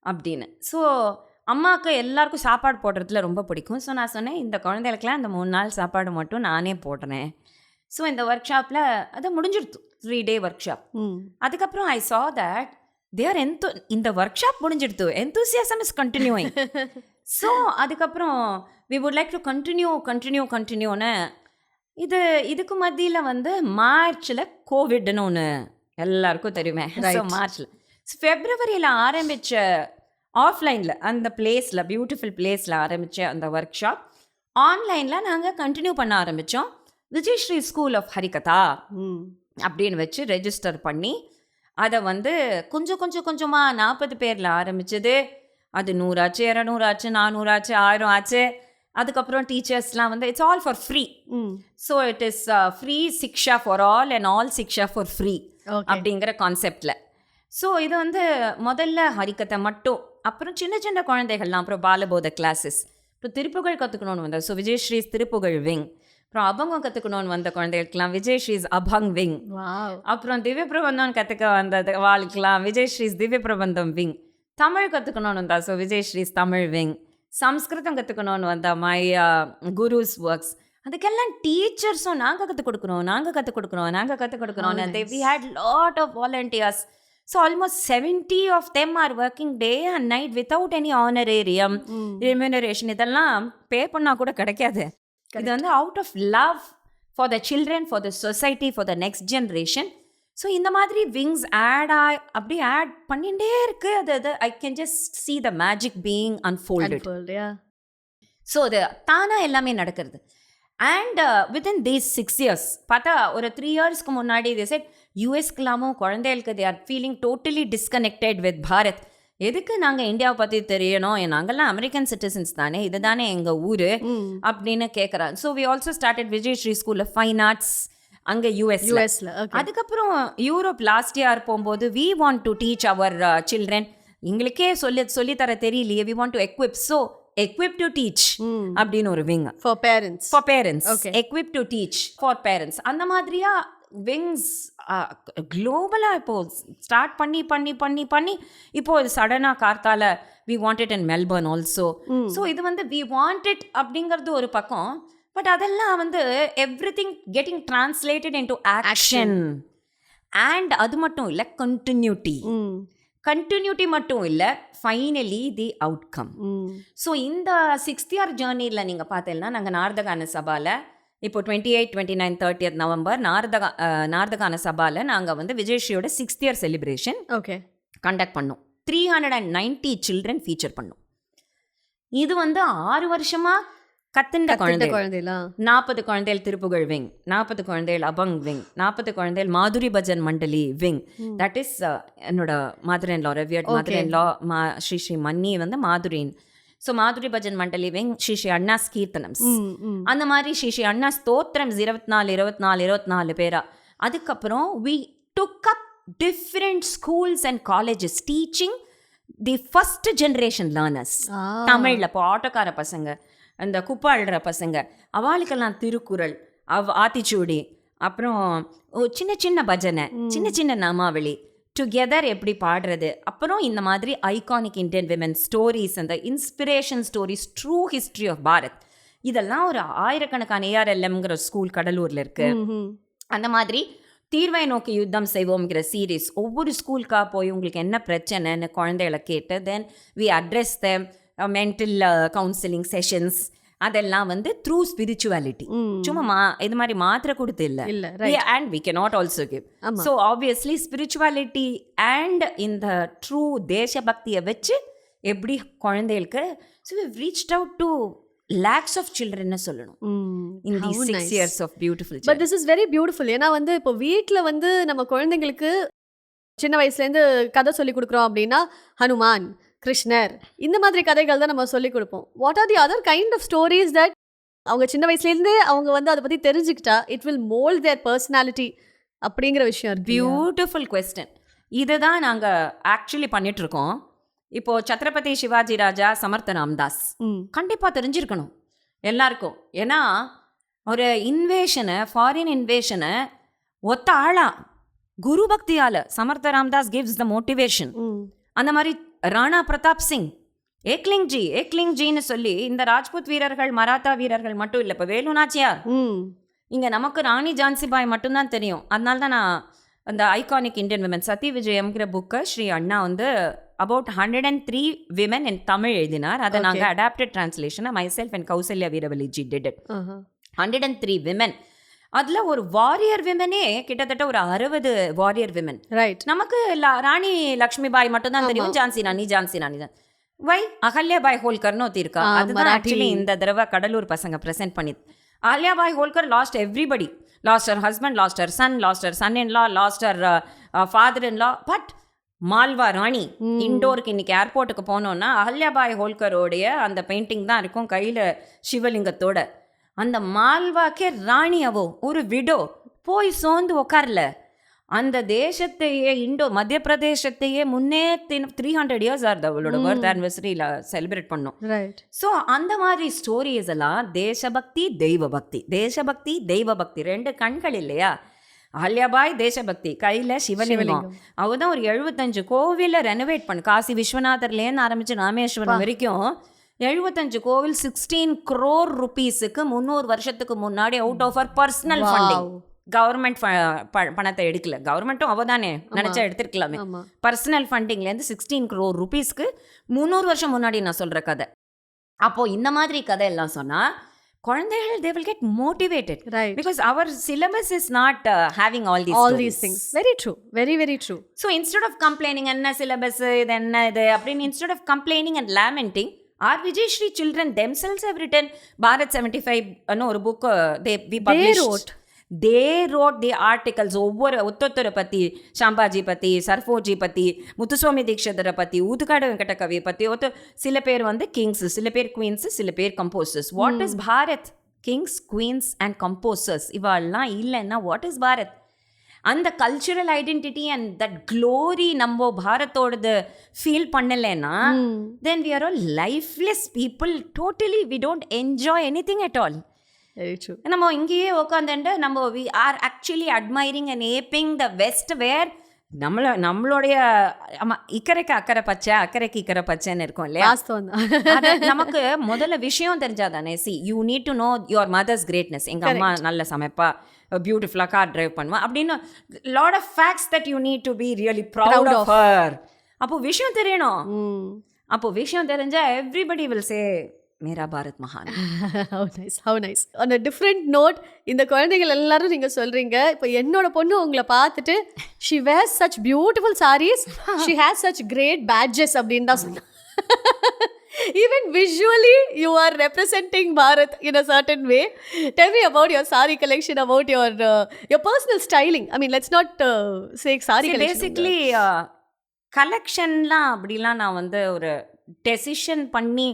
அப்படின்னு. ஸோ அம்மாவுக்கு எல்லாருக்கும் சாப்பாடு போடுறதுல ரொம்ப பிடிக்கும். ஸோ நான் சொன்னேன், இந்த குழந்தைகளுக்கெல்லாம் இந்த 3 நாள் சாப்பாடு மட்டும் நானே போடுறேன். ஸோ இந்த ஒர்க் ஷாப்பில் அதை முடிஞ்சிடுது, 3 day ஒர்க் ஷாப். அதுக்கப்புறம் ஐ saw that இந்த ஒர்க் ஷாப் முடிஞ்சிடுது, enthusiasm is continuing. ஸோ அதுக்கப்புறம் we would like to கண்டினியூன்னு இதுக்கு மத்தியில் வந்து மார்ச்சில் கோவிட்னு ஒன்று எல்லாருக்கும் தெரியுமே. ஸோ மார்ச்சில் ஃபெப்ரவரியில் ஆரம்பித்த ஆஃப்லைனில் அந்த பிளேஸில், பியூட்டிஃபுல் பிளேஸில் ஆரம்பித்த அந்த ஒர்க் ஷாப் ஆன்லைனில் நாங்கள் கண்டினியூ பண்ண ஆரம்பித்தோம். விஜயஸ்ரீ ஸ்கூல் ஆஃப் ஹரிகதா அப்படின்னு வச்சு ரெஜிஸ்டர் பண்ணி அதை வந்து கொஞ்சமாக 40 பேரில் ஆரம்பிச்சது. அது 100 ஆச்சு, 200 ஆச்சு, 400 ஆச்சு, 1000 ஆச்சு. அதுக்கப்புறம் டீச்சர்ஸ்லாம் வந்து it's all for free. So it is free Shiksha for all and all Shiksha for free அப்படிங்கிற கான்செப்டில். ஸோ இது வந்து முதல்ல ஹரிகதை மட்டும், அப்புறம் சின்ன குழந்தைகள்லாம், அப்புறம் பாலபோத கிளாஸஸ், அப்புறம் திருப்புகழ் கற்றுக்கணும்னு வந்தார். So Vijayasri's Thiruppugazh wing. அப்புறம் அபங்கம் கற்றுக்கணும்னு வந்த குழந்தைகளுக்கெல்லாம் விஜயஸ்ரீஸ் அபங் விங். அப்புறம் திவ்ய பிரபந்தம் கற்றுக்க வந்தது வாழ்க்கலாம் விஜயஸ்ரீஸ் திவ்ய பிரபந்தம் விங். தமிழ் கற்றுக்கணும்னு வந்தா ஸோ விஜயஸ்ரீஸ் தமிழ் விங். சம்ஸ்கிருதம் கற்றுக்கணும்னு வந்தா மை குருஸ் ஒர்க்ஸ். அதுக்கெல்லாம் டீச்சர்ஸும் நாங்கள் கற்றுக் கொடுக்குறோம். We had lot of volunteers. So almost 70 of them are working day and night without any honorarium, remuneration. இதெல்லாம் பே பண்ணால் கூட கிடைக்காது. இது வந்து out of love for the children, for the society, for the next generation. So இந்த மாதிரி wings அப்படி add பண்ணிகிட்டே இருக்கு. அது I can just see the magic being unfolded. So அது தானாக எல்லாமே நடக்கிறது. அண்ட் வித்தின் தீஸ் 6 years பார்த்தா ஒரு 3 yearsக்கு முன்னாடி they said யூஎஸ்க்கெல்லாமும் குழந்தைகளுக்கு they are feeling totally disconnected with Bharat. எதுக்கு நாங்கள் இந்தியாவை பற்றி தெரியணும், நாங்கள்லாம் அமெரிக்கன் சிட்டிசன்ஸ் தானே, இது தானே எங்கள் ஊர் அப்படின்னு கேட்குறாங்க. So we also started Vijayashri school of fine arts அங்கே யூஎஸ்ல. அதுக்கப்புறம் யூரோப் லாஸ்ட் இயர் போகும்போது we want to teach our children. எங்களுக்கே சொல்லித்தர தெரியலையே, we want to equip. So equip to teach அப்படின்னு ஒரு wing for parents equip to teach for parents. அந்த மாதிரியா விங்ஸ் குளோபலாக இப்போ ஸ்டார்ட் பண்ணி இப்போ சடனாக கார்த்தால we want it in Melbourne also. So இது வந்து வி வாண்ட் இட் அப்படிங்கிறது ஒரு பக்கம். பட் அதெல்லாம் வந்து everything getting translated into action. And அது மட்டும் இல்லை, கண்டினியூட்டி மட்டும் இல்லை, ஃபைனலி தி அவுட்கம். ஸோ இந்த 6th year ஜேர்னியில் நீங்கள் பார்த்தீங்கன்னா, நாங்கள் நாரதகான சபாவில் இப்போ 28, 29, 30th நவம்பர் நாரதகான சபாவில் நாங்கள் வந்து விஜயஸ்ரீயோட 6th year செலிப்ரேஷன் கண்டக்ட் பண்ணோம். 390 சில்ட்ரன் ஃபீச்சர் பண்ணோம். இது வந்து 6 வருஷமாக கத்துண்ட குழந்தைகள். 40 குழந்தைகள் திருப்புகழ் விங், 40 குழந்தைகள் அபங் விங், 40 குழந்தைகள் Madhuri Bhajan Mandali wing. That is என்னோட mother in law, revered mother in law Shri மன்னி வந்து மாதுரின். ஸோ மாதுரி பஜன் மண்டலி விங், ஸ்ரீ அண்ணாஸ் கீர்த்தனம்ஸ், அந்த மாதிரி ஸ்ரீ அண்ணாஸ் ஸ்தோத்திரம்ஸ் 24 பேரா. அதுக்கப்புறம் we took up different schools and colleges teaching the first generation learners. தமிழில் இப்போ ஆட்டோக்கார பசங்க, அந்த குப்பாளுற பசங்க, அவளுக்கெல்லாம் திருக்குறள், ஆத்திச்சூடி, அப்புறம் சின்ன சின்ன பஜனை, சின்ன சின்ன நாமாவளி டுகெதர் எப்படி பாடுறது. அப்புறம் இந்த மாதிரி ஐகானிக் இந்தியன் விமன் ஸ்டோரிஸ், அந்த inspiration stories, true history of Bharat, இதெல்லாம் ஒரு ஆயிரக்கணக்கான ARLMங்கிற ஸ்கூல் கடலூரில் இருக்கு. அந்த மாதிரி தீர்வை நோக்கி யுத்தம் செய்வோம்ங்கிற சீரீஸ், ஒவ்வொரு ஸ்கூலுக்காக போய் உங்களுக்கு என்ன பிரச்சனைன்னு குழந்தைகளை கேட்டு then we address them, mental counselling sessions, அதெல்லாம் வந்து த்ரூ ஸ்பிரிச்சுவாலிட்டி. சும்மா இது மாதிரி மாத்திரை கொடுத்து இல்லை, and we can not also give. So obviously spirituality and இந்த ட்ரூ தேசபக்தியை வச்சு எப்படி குழந்தைகளுக்கு. So we reached out to lakhs of children சொல்லணும் in these 6 years of beautiful journey. But this is very beautiful. ஏன்னா வந்து இப்போ வீட்டில் வந்து நம்ம குழந்தைங்களுக்கு சின்ன வயசுலேருந்து கதை சொல்லி கொடுக்குறோம் அப்படின்னா ஹனுமான், கிருஷ்ணர், இந்த மாதிரி கதைகள் தான் நம்ம சொல்லி கொடுப்போம். What are the other kind of stories that அவங்க சின்ன வயசுலேருந்தே அவங்க வந்து அதை பற்றி தெரிஞ்சுக்கிட்டா it will mould their personality அப்படிங்கிற விஷயம். Beautiful question. இதை தான் நாங்கள் ஆக்சுவலி பண்ணிகிட்ருக்கோம். இப்போது சத்ரபதி சிவாஜி ராஜா சமர்த்த ராம்தாஸ் கண்டிப்பாக தெரிஞ்சிருக்கணும் எல்லாருக்கும். ஏன்னா ஒரு இன்வேஷனை, ஃபாரின் இன்வேஷனை ஒத்த ஆளா குரு பக்தியால் Samarth Ramdas gives the motivation. அந்த மாதிரி ராணா பிரதாப் சிங், ஏக்லிங்ஜின்னு சொல்லி இந்த ராஜ்புத் வீரர்கள், மராத்தா வீரர்கள் மட்டும் இல்லை, இப்போ வேலு நாச்சியார், இங்கே நமக்கு ராணி ஜான்சிபாய் மட்டும்தான் தெரியும். அதனால தான் நான் அந்த ஐகானிக் இந்தியன் விமன் சதி விஜயம்ங்கிற புக்கை ஸ்ரீ அண்ணா வந்து about 103 women in தமிழ் எழுதினார். அதை நாங்கள் அடாப்டட் டிரான்ஸ்லேஷனை myself and Kausalya Veeravaliji did it. 103 women. அதில் ஒரு வாரியர் விமனே கிட்டத்தட்ட ஒரு 60 வாரியர் விமன். ரைட். நமக்கு ராணி லக்ஷ்மிபாய் மட்டும்தான் தெரியும், ஜான்சி ராணி. வை அகல்யாபாய் ஹோல்கர்னு ஒருத்தி இருக்கா, அதுதான் ஆக்சுவலி இந்த தடவை கடலூர் பசங்க ப்ரெசென்ட் பண்ணி. Ahilyabai Holkar lost everybody, lost her husband, lost her son, lost her son in law, lost her father in law. But Malwa ராணி இண்டோருக்கு இன்னைக்கு ஏர்போர்ட்டுக்கு போனோன்னா அகல்யாபாய் ஹோல்கரோடைய அந்த பெயிண்டிங் தான் இருக்கும் கையில் சிவலிங்கத்தோட. அந்த மால்வாக்கே ராணி அவோ ஒரு விடோ போய் சோர்ந்து உக்காரல. அந்த தேசத்தையே மத்திய பிரதேசத்தையே முன்னே 300 years ஆகுது அவளோட பர்த் ஆனிவர்சரியில் செலிப்ரேட் பண்ணோம். ஸோ அந்த மாதிரி ஸ்டோரிஸ் எல்லாம் தேசபக்தி தெய்வ பக்தி 2 கண்கள் இல்லையா. அகல்யாபாய் தேசபக்தி, கையில் சிவலிங்கம். அவ தான் ஒரு 75 கோவிலை ரெனோவேட் பண்ணு. காசி விஸ்வநாதர்லேருந்து ஆரம்பித்து ராமேஸ்வரம் வரைக்கும் 75 கோவில் 16 crore rupeesக்கு 300 வருஷத்துக்கு முன்னாடி out of our personal funding. Government பணத்தை எடுக்கல, கவர்மெண்ட்டும் அவதானே நினச்சா எடுத்துருக்கலாமே. பர்சனல் ஃபண்டிங்லேருந்து 16 crore rupeesக்கு 300 வருஷம் முன்னாடி நான் சொல்கிற கதை. அப்போது இந்த மாதிரி கதை எல்லாம் சொன்னால் குழந்தைகள் they will get motivated, right? Because our syllabus is not having all these things. Very true, very very true. So instead of complaining enna syllabus idu enna idu appdi, instead of complaining and lamenting, our Vijayshri children themselves have written Bharat 75 no ஒரு book we published. They wrote the articles ஒவ்வொரு பற்றி, ஷாம்பாஜி பற்றி, சர்ஃபோஜி பற்றி, முத்துசுவாமி தீக்ஷதரை பற்றி, ஊதுகாடு வெங்கட கவி பற்றி. சில பேர் வந்து கிங்ஸ், சில பேர் குவீன்ஸ், சில பேர் composers. What is Bharat? Kings, queens and composers இவாள்லாம் இல்லைன்னா வாட் இஸ் பாரத்? அந்த cultural identity and that glory நம்ம பாரத்தோடது ஃபீல் பண்ணலைன்னா then we are all lifeless people. Totally we don't enjoy any thing at all. நம்ம இங்கேயே உட்காந்துட்டு நம்ம we are actually admiring and aping the west where நம்மளுடைய இக்கரைக்கு அக்கறை பச்சை, அக்கறைக்கு இக்கரை பச்சைன்னு இருக்கும் இல்லையா? நமக்கு முதல்ல விஷயம் தெரிஞ்சாதானே. See you need to know your mother's greatness. எங்கள் அம்மா நல்ல சமைப்பா, பியூட்டிஃபுல்லாக கார் டிரைவ் பண்ணுவா அப்படின்னு lot of facts that you need to be really proud of her. அப்போ விஷயம் தெரியணும். அப்போ விஷயம் தெரிஞ்சா எவ்ரிபடி வில் சே மேரா பாரத் மகான். How nice. On a different note, இந்த குழந்தைகள் எல்லாரும் நீங்க சொல்றீங்க, இப்போ என்னோட பொண்ணு உங்களை பார்த்துட்டு she wears such beautiful sarees, she has such great badges அப்படின்னு தான் சொன்னா. Even visually you are representing Bharat in a certain way. Tell me about your saree collection, about your personal styling. I mean, let's not say saree collection. Basically கலெக்ஷன்லாம் அப்படிலாம் நான் வந்து ஒரு decision பண்ணி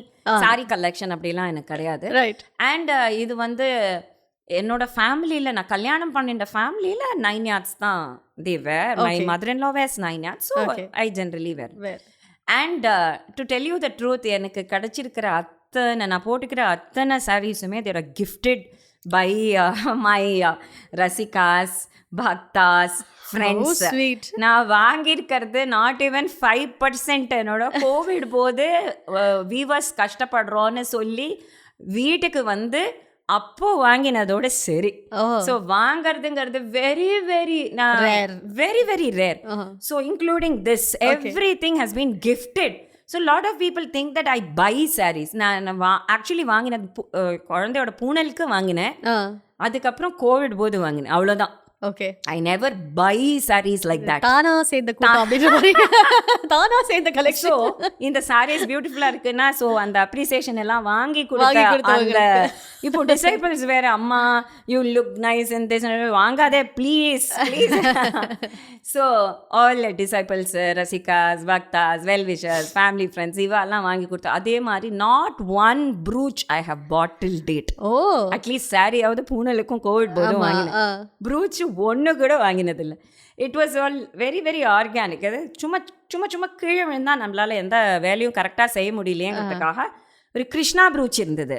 sorry collection அப்படிலாம் எனக்கு கிடையாது. And இது வந்து என்னோட ஃபேமிலியில், நான் கல்யாணம் பண்ணிட்ட ஃபேமிலியில் 9 yards தான் they wear. My mother-in-law wears 9 yards, so I generally wear. And to tell you the truth, எனக்கு கிடைச்சிருக்கிற நான் போட்டுக்கிற அத்தனை சாரீஸுமே they are gifted by my rasikas, bhaktas, friends. நான் வாங்கியிருக்கிறது நாட் ஈவன் 5%. என்னோட கோவிட் போது வீவர்ஸ் கஷ்டப்படுறோன்னு சொல்லி வீட்டுக்கு வந்து அப்போ வாங்கினதோட சரி. ஸோ வாங்கறதுங்கிறது very very very very rare. So including this everything has been gifted. So lot of people think that I buy saris. நான் ஆக்சுவலி வாங்கினது குழந்தையோட பூனலுக்கு வாங்கினேன், அதுக்கப்புறம் கோவிட் போது வாங்கினேன், அவ்வளோதான். Okay. I never buy sarees like that. தானா சேர்ந்த கூட்டம் அப்படின்ற மாதிரி தானா சேர்ந்த கலெக்ஷன். ஸோ இந்த சாரீஸ் பியூட்டிஃபுல்லாக இருக்குன்னா ஸோ அந்த அப்ரிசியேஷன் எல்லாம் வாங்கி கொடுத்த அந்த இப்போ டிசைபிள்ஸ் வேற, அம்மா you look nice and this, வாங்காதே please please. So all disciples, ரசிகாஸ், பக்தாஸ், வெல் விஷர்ஸ், ஃபேமிலி ஃப்ரெண்ட்ஸ் இவெல்லாம் வாங்கி கொடுத்தா. அதே மாதிரி not one brooch I have bought till date. At least சாரியாவது பூனலுக்கும் கோவிட் போதும் வாங்கினேன், ப்ரூச் ஒன்று கூட வாங்கினதில்லை. It was all very very organic. அது சும்மா சும்மா சும்மா கீழே விழுந்தால் நம்மளால் எந்த வேலையும் கரெக்டாக செய்ய முடியலையேங்கிறதுக்காக ஒரு கிருஷ்ணா ப்ரூச் இருந்தது.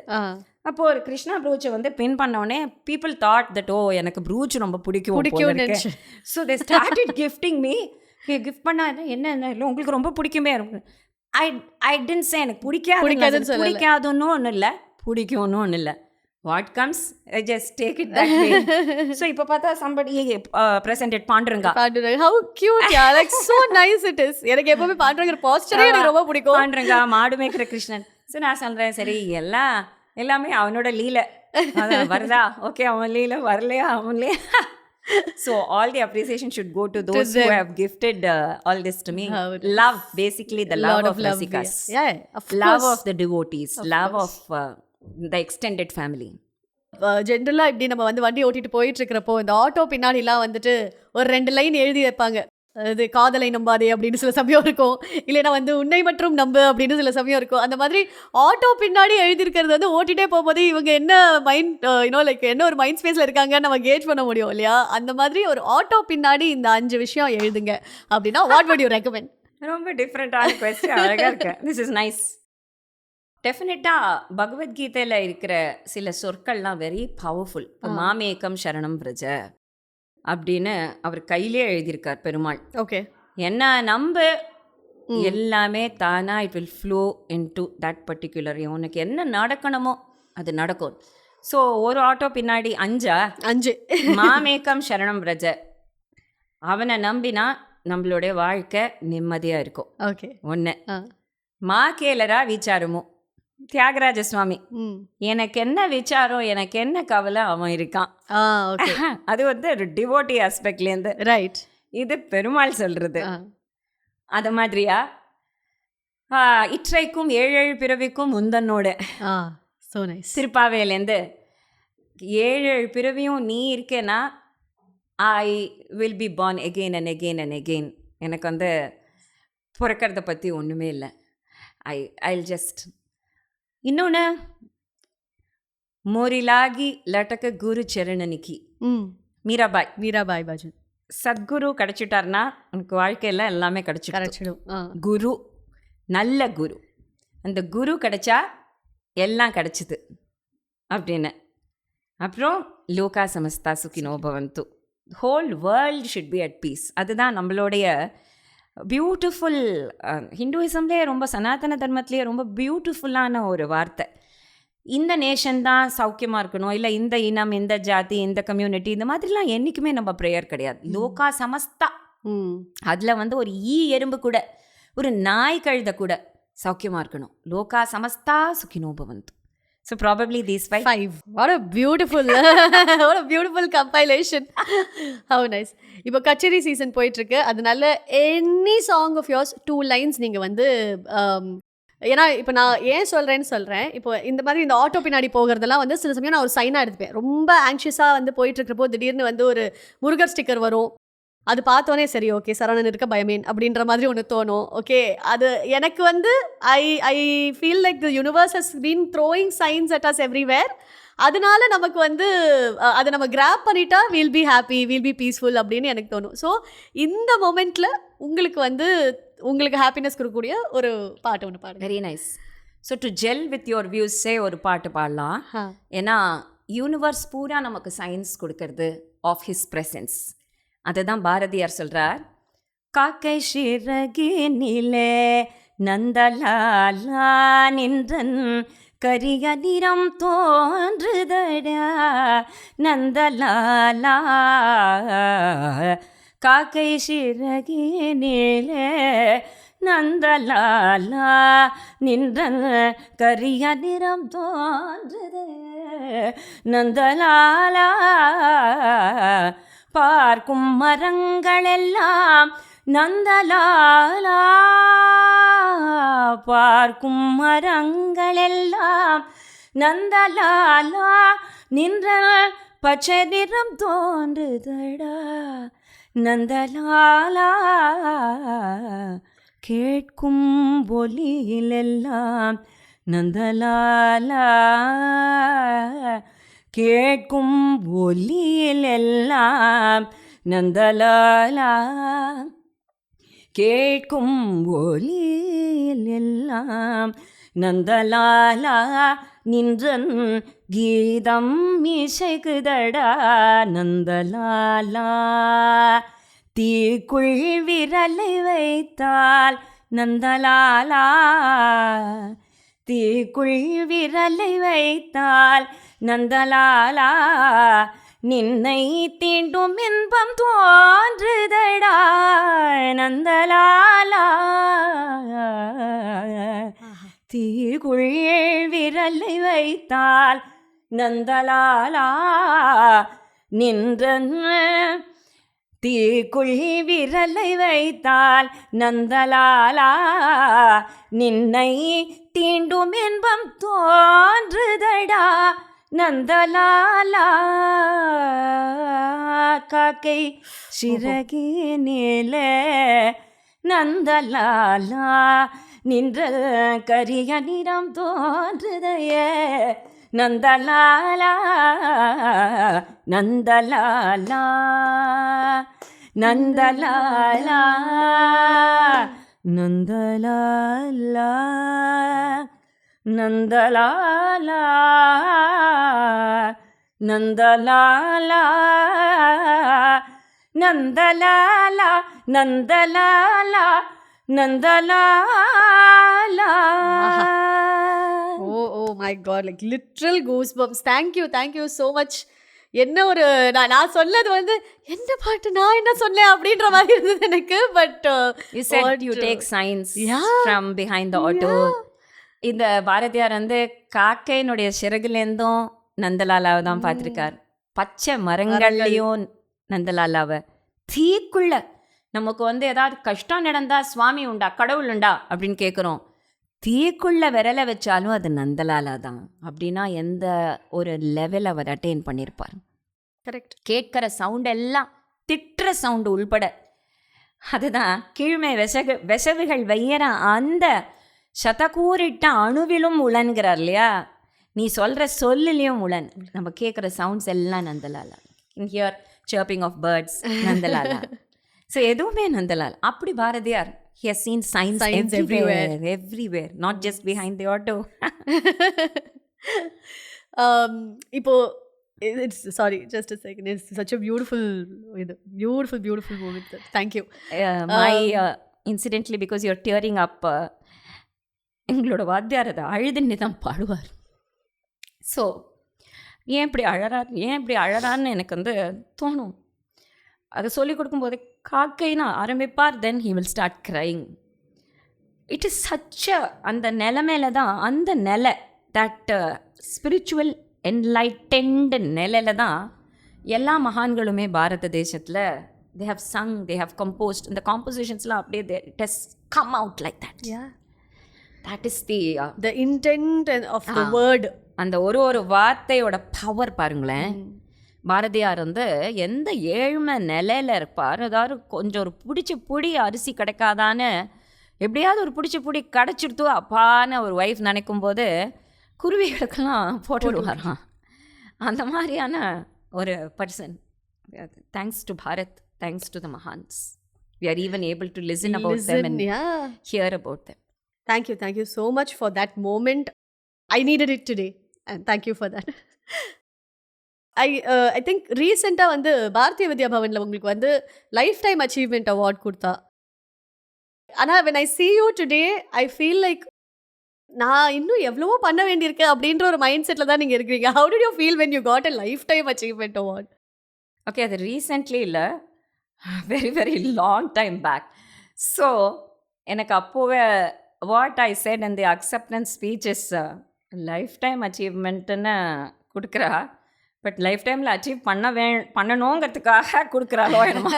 அப்போது ஒரு கிருஷ்ணா ப்ரூச்சை வந்து பின் பண்ணோடனே பீப்புள் தாட் தட் எனக்கு ப்ரூச் ரொம்ப பிடிக்கும். So they started gifting me. Gift பண்ணால் என்ன இல்லை உங்களுக்கு ரொம்ப பிடிக்குமே. ஐ டிடன்ட் சே எனக்கு பிடிக்காதுன்னு ஒன்றும் இல்லை, பிடிக்கும்னு ஒன்றும் இல்லை. What comes, I just take it that way. So இப்போ பார்த்தா somebody presented Panduranga. How cute, yeah, like so nice it is. எனக்கு எப்பவுமே பாண்டுரங்கா போஸ்டரே எனக்கு ரொம்ப பிடிக்கும். பாண்டுரங்கா, மாடு மேய்க்கிற கிருஷ்ணன். ஸோ நான் சொல்கிறேன், சரி எல்லாமே அவனோட லீலை வருதா, ஓகே அவன் லீலை வரலையா அவன்லே. So all the appreciation should go to those who have gifted all this to me. Love, basically the love of Rasikas. Yeah, love of the devotees, love of the extended family. ஜென்ரலாக இப்படி நம்ம வந்து வண்டி ஓட்டிட்டு போயிட்டு இருக்கிறப்போ இந்த auto பின்னாடிலாம் வந்துட்டு ஒரு 2 லைன் எழுதி வைப்பாங்க. அது காதலை நம்பாதே அப்படின்னு சில சமயம் இருக்கும், இல்லைன்னா வந்து உன்னை மற்றும் நம்பு அப்படின்னு சில சமயம் இருக்கும். அந்த மாதிரி ஆட்டோ பின்னாடி எழுதியிருக்கிறது வந்து ஓட்டிகிட்டே போகும்போது இவங்க என்ன மைண்ட் லைக் என்ன ஒரு மைண்ட் ஸ்பேஸில் இருக்காங்கன்னு நம்ம கேட்ச் பண்ண முடியும் இல்லையா? அந்த மாதிரி ஒரு ஆட்டோ பின்னாடி இந்த 5 விஷயம் எழுதுங்க அப்படின்னா வாட் வுட் யூ ரெக்கமெண்ட்? ரொம்ப டிஃப்ரெண்ட்டான கொஸ்டின், அழகாக இருக்கு. This is nice. டெஃபினட்டாக பகவத்கீதையில் இருக்கிற சில சொற்கள்லாம் வெரி பவர்ஃபுல். மாமேகம் சரணம் பிரஜ அப்படின்னு அவர் கையிலே எழுதியிருக்கார் பெருமாள். ஓகே, என்ன நம்ப எல்லாமே தானா it will flow in to that particular. உனக்கு என்ன நடக்கணுமோ அது நடக்கும். ஸோ ஒரு ஆட்டோ பின்னாடி 5 மாமேகம் சரணம் பிரஜ, அவனை நம்பினா நம்மளுடைய வாழ்க்கை நிம்மதியாக இருக்கும். ஓகே, 1 மா கேளரா விசாரமோ, தியாகராஜ சுவாமி, எனக்கு என்ன விசாரம் எனக்கு என்ன கவலை அவன் இருக்கான். அது வந்து ஒரு டிவோட்டி ஆஸ்பெக்ட்லேருந்து. ரைட், இது பெருமாள் சொல்றது. அது மாதிரியா இற்றைக்கும் 7 பிறவிக்கும் முந்தனோட திருப்பாவையிலேருந்து 7 பிறவியும் நீ இருக்கேன்னா I will be born again and again and again. எனக்கு வந்து பிறக்கிறத பற்றி ஒன்றுமே இல்லை. I'll just இன்னொன்று மோரிலாகி லட்டக்க குரு சரணனிக்கு மீராபாய் பஜன். சத்குரு கிடச்சிட்டார்னா உனக்கு வாழ்க்கையில் எல்லாமே கிடச்சிடும். குரு, நல்ல குரு, அந்த குரு கிடச்சா எல்லாம் கிடச்சிது அப்படின்னு. அப்புறம் லோகா சமஸ்தா சுகினோ பவந்து, whole world should be at peace. அதுதான் நம்மளுடைய பியூட்டிஃபுல். ஹிந்துவிசம்லேயே ரொம்ப, சனாதன தர்மத்திலேயே ரொம்ப பியூட்டிஃபுல்லான ஒரு வார்த்தை. இந்த நேஷன் தான் சௌக்கியமாக இருக்கணும், இல்லை இந்த இனம், இந்த ஜாதி, இந்த கம்யூனிட்டி, இந்த மாதிரிலாம் என்றைக்குமே நம்ம ப்ரேயர் கிடையாது. லோகா சமஸ்தா. அதில் வந்து ஒரு எறும்பு கூட, ஒரு நாய் கழுத கூட சௌக்கியமாக இருக்கணும். லோகா சமஸ்தா சுகினோ பவந்து. So probably these five. What a beautiful compilation. How nice. இப்போ கச்சேரி சீசன் போயிட்டுருக்கு, அதனால any song of yours 2 lines நீங்கள் வந்து ஏன்னா இப்போ நான் ஏன் சொல்கிறேன், இப்போ இந்த மாதிரி இந்த ஆட்டோ பின்னாடி போகிறதெல்லாம் வந்து சில சமயம் நான் ஒரு சைனாக எடுத்துப்பேன். ரொம்ப ஆங்ஷியஸாக வந்து போயிட்டுருக்கிறப்போ திடீர்னு வந்து ஒரு முருகர் ஸ்டிக்கர் வரும். அது பார்த்தோன்னே சரி ஓகே சரவணன் இருக்க பயமேன் அப்படின்ற மாதிரி ஒன்று தோணும். ஓகே, அது எனக்கு வந்து I feel like the universe has been throwing signs at us everywhere. அதனால நமக்கு வந்து அதை நம்ம கிராப் பண்ணிட்டா will be happy, will be peaceful அப்படின்னு எனக்கு தோணும். ஸோ இந்த மொமெண்ட்டில் உங்களுக்கு ஹாப்பினஸ் கொடுக்கக்கூடிய ஒரு பாட்டு ஒன்று பாடுங்க. Very nice. So to gel with your வியூஸே ஒரு பாட்டு பாடலாம். ஏன்னா யூனிவர்ஸ் பூரா நமக்கு சயின்ஸ் கொடுக்கறது ஆஃப் ஹிஸ் ப்ரெசன்ஸ். அதுதான் பாரதியார் சொல்கிறார். காக்கை சிறகினிலே நந்தலாலா நின்றன் கரிய நிறம் தோன்றுதடா நந்தலாலா. காக்கை சிறகினிலே நந்தலாலா நின்றன் கரிய நிறம் தோன்றுதே நந்தலாலா. பார்க்கும் மரங்களெல்லாம் நந்தலாலா, பார்க்கும் மரங்களெல்லாம் நந்தலாலா நின்ற பச்சை நிறம் தோன்றுதடா நந்தலாலா. கேட்கும் ஒலியிலெல்லாம் நந்தலாலா, கேட்கும் ஒலியிலெல்லாம் நந்தலாலா, கேட்கும் ஒலியிலெல்லாம் நந்தலாலா நின்றன் கீதம் இசைக்குதடா நந்தலாலா. தீக்குள் விரலை வைத்தால் நந்தலாலா, தீக்குள் விரலை வைத்தால் நந்தலாலா நின்னை தீண்டும் இன்பம் தோன்றுதடா நந்தலாலா. தீக்குள் விரலை வைத்தால் நந்தலாலா நின்ற தீக்குள் விரலை வைத்தால் நந்தலாலா நின்னை தீண்டும் இன்பம் தோன்றுதடா நந்தலாலா. காக்கை சிறகினிலே நந்தலாலா நின்ற கரிய நிறம் தோன்றுதையே Nandalala Nandalala Nandalala Nandalala Nandalala Nandalala Nandalala Nandalala Nandalala. Oh my god, like literal goosebumps. Thank you so much. என்ன ஒரு நான் சொன்னது வந்து என்ன பாட்டு நான் என்ன சொன்னேன் அப்படின்ற மாதிரி இருந்தது எனக்கு. But you said you take signs from behind the auto. இந்த பாரதியார் வந்து காக்கையினுடைய சிறகுலேருந்தும் நந்தலாலாவை தான் பார்த்துருக்கார். பச்சை மரங்கள்லையும் நந்தலாலாவை. தீக்குள்ள நமக்கு வந்து ஏதாவது கஷ்டம் நடந்தால் சுவாமி உண்டா கடவுள் உண்டா அப்படின்னு கேட்குறோம். தீக்குள்ள விரலை வச்சாலும் அது நந்தலாலா தான் அப்படின்னா எந்த ஒரு லெவல் அவர் அட்டைன் பண்ணியிருப்பார். கரெக்ட். கேட்குற சவுண்ட் எல்லாம் திட்டுற சவுண்டு உள்பட. அதுதான் கீழ்மை வெசவுகள் வையற அந்த சதக்கூறிட்ட அணுவிலும் உளன்கிறார் இல்லையா. நீ சொல்கிற சொல்லுலேயும் உளன். நம்ம கேட்குற சவுண்ட்ஸ் எல்லாம் Nandalala. In here chirping of birds Nandalala. So எதுவுமே நந்தலாலா. அப்படி Bharathiyar he has seen signs everywhere, not just behind the auto. இப்போ It's sorry, just a second. It's such a beautiful moment. Thank you. My incidentally, because you're tearing up, எங்களோட வாத்தியார் அதை அழுதுன்னு தான் பாடுவார். So ஏன் இப்படி அழறான்னு எனக்கு வந்து தோணும். அதை சொல்லிக் கொடுக்கும்போது காக்கைன்னு ஆரம்பிப்பார், then he will start crying. It is such அந்த நிலைமையில தான், அந்த நிலை, தட் ஸ்பிரிச்சுவல் என்லைட்டன்டு நிலையில தான் எல்லா மகான்களுமே பாரத தேசத்தில் they have sung, they have composed. இந்த காம்போசிஷன்ஸ்லாம் அப்படியே it has come out like that. Yeah. That is the intent of the word. அந்த ஒரு வார்த்தையோட பவர் பாருங்களேன். பாரதியார் வந்து எந்த ஏழ்மை நிலையில் இருப்பார், அதாவது கொஞ்சம் ஒரு பிடிச்ச புடி அரிசி கிடைக்காதான்னு எப்படியாவது ஒரு பிடிச்ச புடி கிடச்சிடுத்து அப்பான்னு ஒரு ஒய்ஃப் நினைக்கும் போது குருவிகளுக்கெல்லாம் போட்டுடுவாராம். அந்த மாதிரியான ஒரு person. Thanks to Bharat, thanks to the மஹான்ஸ், we are even able to listen about them and hear about them. Thank you so much for that moment. I needed it today and thank you for that. I think ரீசெண்டாக வந்து பாரதிய வித்யா பவனில் உங்களுக்கு வந்து life time achievement award கொடுத்தா. ஆனால் when I see you today, I feel like நான் இன்னும் எவ்வளவோ பண்ண வேண்டியிருக்கு அப்படின்ற ஒரு மைண்ட் செட்டில் தான் நீங்கள் இருக்கிறீங்க. How did you feel when you got a lifetime achievement award? Okay, அது ரீசெண்ட்லி இல்லை, very very long time back. So எனக்கு அப்போவே what I said in the acceptance speech is life time அச்சீவ்மெண்ட்டுன்னு கொடுக்குறா. But life டைமில் achieve பண்ணணுங்கிறதுக்காக கொடுக்குறாளோ என்னமா.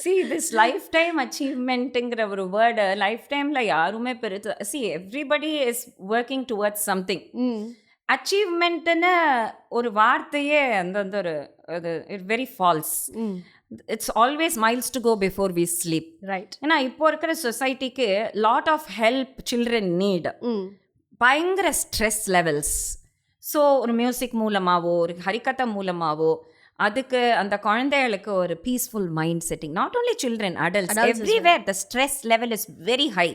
See, this lifetime achievement-ங்கிற ஒரு வேர்டு லைஃப் டைமில் யாருமே பெருத்து. See, everybody is working towards something. அச்சீவ்மெண்ட்டுன்னு ஒரு வார்த்தையே அந்த ஒரு very false. It's always miles to go before we sleep. Right. ஏன்னா இப்போ இருக்கிற சொசைட்டிக்கு lot of help children need. பயங்கர ஸ்ட்ரெஸ் லெவல்ஸ். ஸோ ஒரு மியூசிக் மூலமாகவோ ஒரு ஹரிகதா மூலமாகவோ அதுக்கு அந்த குழந்தைகளுக்கு ஒரு peaceful mind setting. Not only children, adults, everywhere the stress level is very high.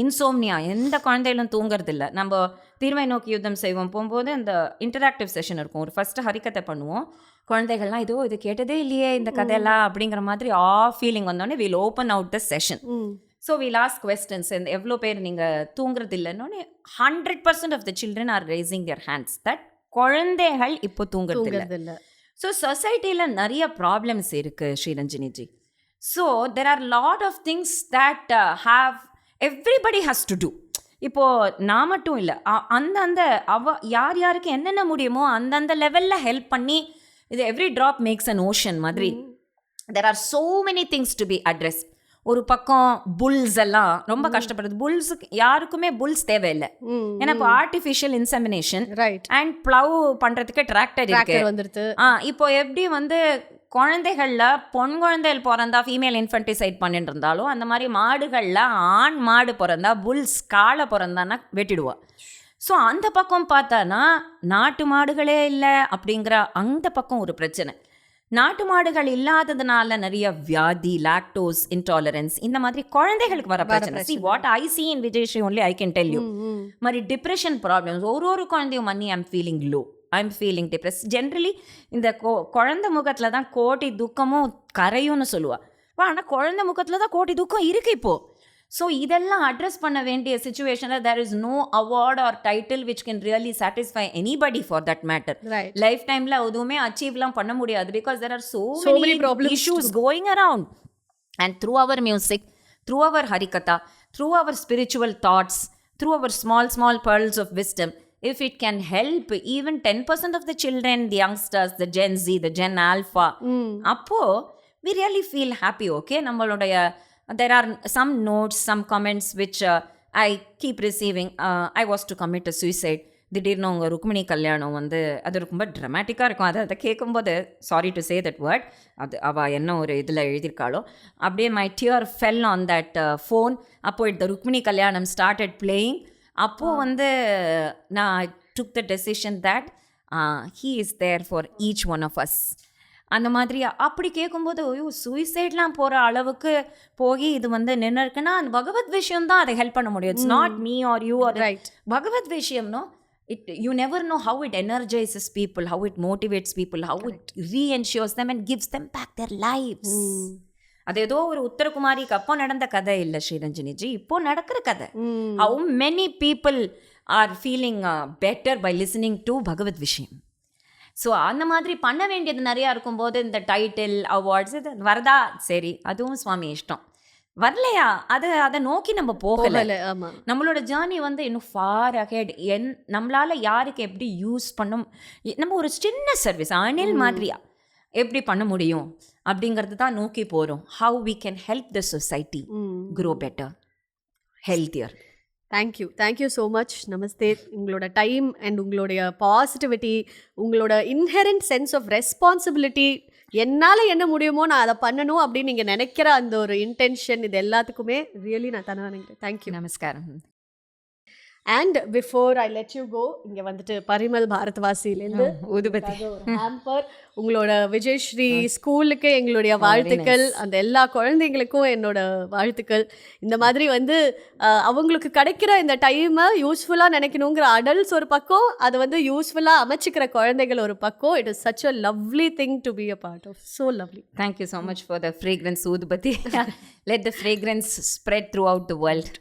Insomnia, எந்த குழந்தைகளும் தூங்குறது இல்லை. நம்ம தீர்வை நோக்கி யுத்தம் செய்வோம் போகும்போது அந்த இன்டராக்டிவ் செஷன் இருக்கும். ஒரு ஃபஸ்ட்டு ஹரிகதை பண்ணுவோம். குழந்தைகள்லாம் இது கேட்டதே இல்லையே இந்த கதையெல்லாம் அப்படிங்கிற மாதிரி ஃபீலிங் வந்தோடனே will open out the session. So will ask questions. எவ்வளோ பேர் நீங்கள் தூங்குறது இல்லைன்னொன்னே 100% of the children are raising their hands that குழந்தைகள் இப்போ தூங்குறது இல்லை. ஸோ சொசைட்டியில் நிறைய ப்ராப்ளம்ஸ் இருக்குது ஸ்ரீரஞ்சினிஜி. So there are lot of things that everybody has to do. இப்போது நான் மட்டும் இல்லை, அந்தந்த யார் யாருக்கு என்னென்ன முடியுமோ அந்தந்த லெவலில் ஹெல்ப் பண்ணி, இது every drop makes an ocean மாதிரி. There are so many things to be address. ஒரு பக்கம் புல்ஸ் எல்லாம் ரொம்ப கஷ்டப்படுறது. புல்ஸுக்கு யாருக்குமே புல்ஸ் தேவையில்லை. ஏன்னா இப்போ ஆர்டிஃபிஷியல் இன்செமினேஷன் அண்ட் ப்ளவ் பண்ணுறதுக்கு டிராக்டர் வந்துருது. இப்போ எப்படி வந்து குழந்தைகளில் பொன் குழந்தைகள் பிறந்தா ஃபீமேல் இன்ஃபன்டிசைட் பண்ணிட்டு இருந்தாலும் அந்த மாதிரி மாடுகளில் ஆண் மாடு பிறந்தா புல்ஸ் காளை பிறந்தான்னா வெட்டிடுவா. ஸோ அந்த பக்கம் பார்த்தானா நாட்டு மாடுகளே இல்லை அப்படிங்கிற அந்த பக்கம் ஒரு பிரச்சனை. நாட்டு மாடுகள் இல்லாததுனால நிறைய வியாதி, லாக்டோஸ் இன்டாலரன்ஸ், இந்த மாதிரி குழந்தைகளுக்கு வர பிரச்சனை. See what I see in Vijay only I can tell you. மாதிரி டிப்ரெஷன் ப்ராப்ளம்ஸ். ஒரு குழந்தையும் மன்னி I'm feeling low, I'm feeling depress. Generally இந்த குழந்தை முகத்தில் தான் கோடி துக்கமும் கரையும்னு சொல்லுவாள். ஆனால் குழந்தை முகத்தில் தான் கோடி துக்கம் இருக்குது இப்போது. ஸோ இதெல்லாம் அட்ரஸ் பண்ண வேண்டிய சுச்சுவேஷனில் there is no award or title which can really satisfy anybody for that matter. Life டைமில் எதுவுமே அச்சீவ்லாம் பண்ண முடியாது because there are so many issues going around. And through our music, through our Harikatha, through our spiritual thoughts, through our small pearls of wisdom, if it can help even 10% of the children, the youngsters, the Gen Z, the Gen Alpha, அப்போ we really feel happy. Okay, நம்மளுடைய there are some notes, some comments which I keep receiving. I was to commit a suicide. திடீர்னு அவங்க ருக்மிணி கல்யாணம் வந்து அது ரொம்ப ட்ராமேட்டிக்காக இருக்கும். அதை கேட்கும்போது sorry to say that word, அது அவள் என்ன ஒரு இதில் எழுதியிருக்காளோ அப்படியே my dear fell on that phone. அப்போது இந்த ருக்மிணி கல்யாணம் ஸ்டார்டட் பிளேயிங். அப்போது வந்து நான் took the decision that he is there for each one of us. அந்த மாதிரி அப்படி கேட்கும்போது சூசைட்லாம் போகிற அளவுக்கு போய் இது வந்து நின்று இருக்குன்னா அந்த பகவத் விஷயம் தான் அதை ஹெல்ப் பண்ண முடியும். It's not me or you or பகவத் விஷயம்னோ. you never know how it energizes people, how it motivates people, how it reassures them and gives them back their lives. அது ஏதோ ஒரு உத்தரகுமாரிக்கு அப்போ நடந்த கதை இல்லை ஸ்ரீரஞ்சனிஜி, இப்போ நடக்கிற கதை. How many people are feeling better by listening to பகவத் விஷயம். ஸோ அந்த மாதிரி பண்ண வேண்டியது நிறையா இருக்கும்போது இந்த டைட்டில் அவார்ட்ஸ் இது வரதா, சரி அதுவும் சுவாமி இஷ்டம். வரலையா அதை நோக்கி நம்ம போகலை. நம்மளோட ஜேர்னி வந்து இன்னும் ஃபார் அஹெட். நம்மளால யாருக்கு எப்படி யூஸ் பண்ணும், நம்ம ஒரு சின்ன சர்வீஸ் அணில் மாதிரியா எப்படி பண்ண முடியும் அப்படிங்கிறது தான் நோக்கி போகிறோம். How we can help the society grow better, healthier. Thank you so much. நமஸ்தே. உங்களோட டைம் அண்ட் உங்களுடைய பாசிட்டிவிட்டி, உங்களோட இன்ஹெரண்ட் சென்ஸ் ஆஃப் ரெஸ்பான்சிபிலிட்டி, என்னால் என்ன முடியுமோ நான் அதை பண்ணணும் அப்படின்னு நீங்கள் நினைக்கிற அந்த ஒரு இன்டென்ஷன், இது எல்லாத்துக்குமே ரியலி நான் தானே நினைக்கிறேன். தேங்க்யூ. நமஸ்காரம். And before I let you go, இங்கே வந்துட்டு பரிமல் பாரத் வாசியிலேருந்து ஊதுபத்தி ஹேம்பர், உங்களோட விஜயஸ்ரீ ஸ்கூலுக்கு எங்களுடைய வாழ்த்துக்கள், அந்த எல்லா குழந்தைங்களுக்கும் என்னோட வாழ்த்துக்கள். இந்த மாதிரி வந்து அவங்களுக்கு கிடைக்கிற இந்த டைமை யூஸ்ஃபுல்லாக நினைக்கணுங்கிற அடல்ட்ஸ் ஒரு பக்கம், அதை வந்து யூஸ்ஃபுல்லாக அமைச்சிக்கிற குழந்தைகள் ஒரு பக்கம். It is such a lovely thing to be a part of. So lovely. Thank you so much for the fragrance ஊதுபத்தி. Let the fragrance spread throughout the world.